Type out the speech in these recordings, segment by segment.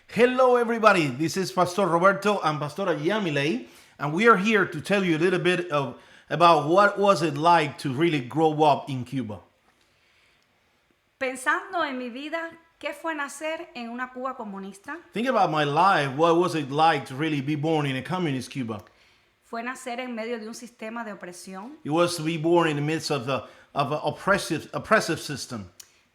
Hello, everybody. This is Pastor Roberto and Pastora Yamile, and we are here to tell you a little bit about what was it like to really grow up in Cuba. Pensando en mi vida, ¿qué fue nacer en una Cuba comunista? Think about my life. What was it like to really be born in a communist Cuba? Fue nacer en medio de un sistema de opresión. It was to be born in the midst of an oppressive system.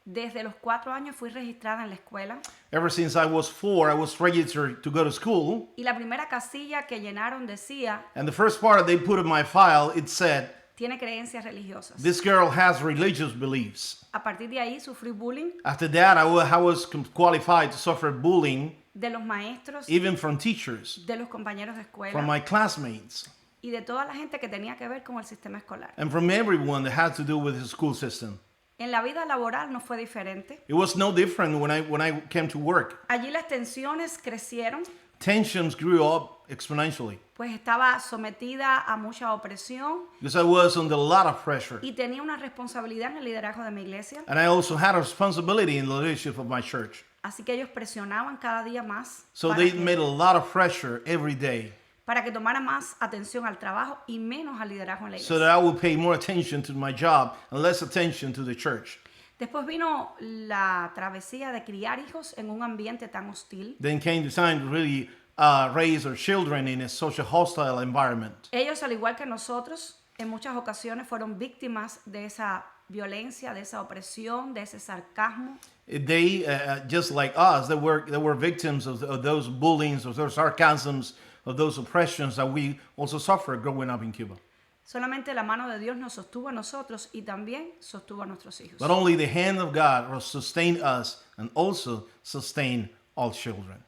Desde los 4 años fui registrada en la escuela Ever since I was 4, I was registered to go to school, y la primera casilla que llenaron decía, and the first part they put in my file, it said, tiene creencias religiosas. this girl has religious beliefs. A partir de ahí sufrí bullying After that, I was qualified to suffer bullying, de los maestros, even from teachers, de los compañeros de from escuela my classmates, y de toda la gente que tenía que ver con el sistema escolar. and from everyone that had to do with the school system. En la vida laboral no fue diferente. It was no different when I came to work. Allí las tensiones crecieron, Tensions grew up exponentially pues estaba sometida a mucha opresión because I was under a lot of pressure. y tenía una responsabilidad en el liderazgo de mi iglesia. And I also had a responsibility in the leadership of my church. Así que ellos presionaban cada día más So para they que, made a lot of pressure every day para que tomara más atención al trabajo y menos al liderazgo en la so iglesia. that I would pay more attention to my job and less attention to the church. Después vino la travesía de criar hijos en un ambiente tan hostil. Then came the time to really raise our children in a social hostile environment. Ellos, al igual que nosotros, en muchas ocasiones fueron víctimas de esa violencia, de esa opresión, de ese sarcasmo. They, just like us, they were victims of those bullying, of those sarcasms, of those oppressions that we also suffered growing up in Cuba. Solamente la mano de Dios nos sostuvo a nosotros y también sostuvo a nuestros hijos. But only the hand of God will sustain us and also sustain all children.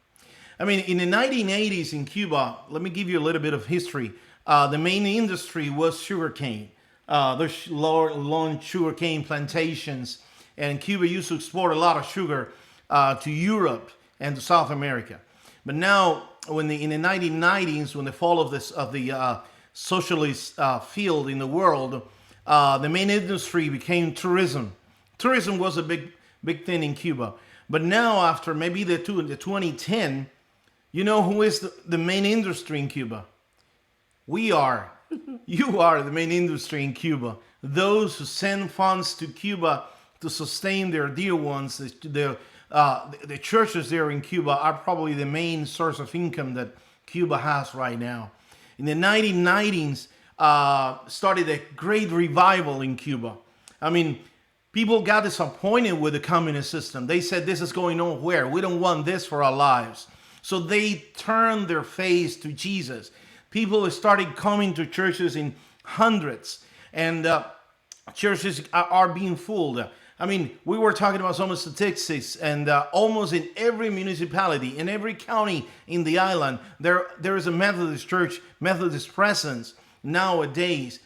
I mean, in the 1980s in Cuba, let me give you a little bit of history. The main industry was sugarcane. There's long sugarcane plantations, and Cuba used to export a lot of sugar to Europe and to South America. But now, in the 1990s, when the fall of the socialist field in the world, the main industry became tourism. Tourism was a big thing in Cuba. But now, after maybe the 2010, you know who is the main industry in Cuba? We are. You are the main industry in Cuba. Those who send funds to Cuba to sustain their dear ones, the churches there in Cuba are probably the main source of income that Cuba has right now. In the 1990s, started a great revival in Cuba. I mean, people got disappointed with the communist system. They said, this is going nowhere. We don't want this for our lives. So they turned their face to Jesus. People started coming to churches in hundreds, and churches are being fooled. I mean, we were talking about some statistics, and almost in every municipality, in every county in the island, there is a Methodist church, Methodist presence nowadays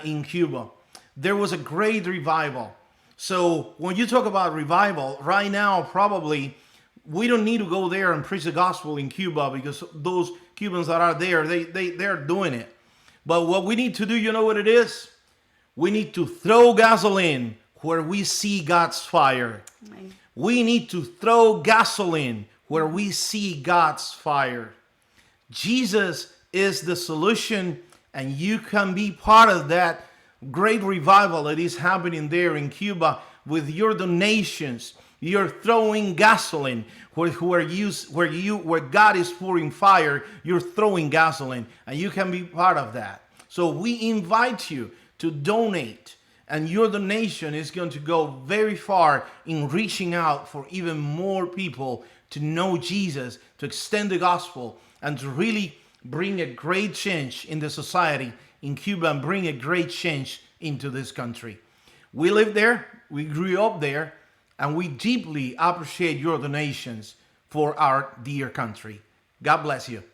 in Cuba. There was a great revival. So when you talk about revival, right now, probably, we don't need to go there and preach the gospel in Cuba because those Cubans that are there, they're doing it. But what we need to do, you know what it is? We need to throw gasoline where we see God's fire. Amén. We need to throw gasoline where we see God's fire. Jesus is the solution, and you can be part of that great revival that is happening there in Cuba with your donations. You're throwing gasoline where God is pouring fire. You're throwing gasoline, and you can be part of that. So we invite you to donate, and your donation is going to go very far in reaching out for even more people to know Jesus, to extend the gospel, and to really bring a great change in the society in Cuba and bring a great change into this country. We live there, we grew up there, and we deeply appreciate your donations for our dear country. God bless you.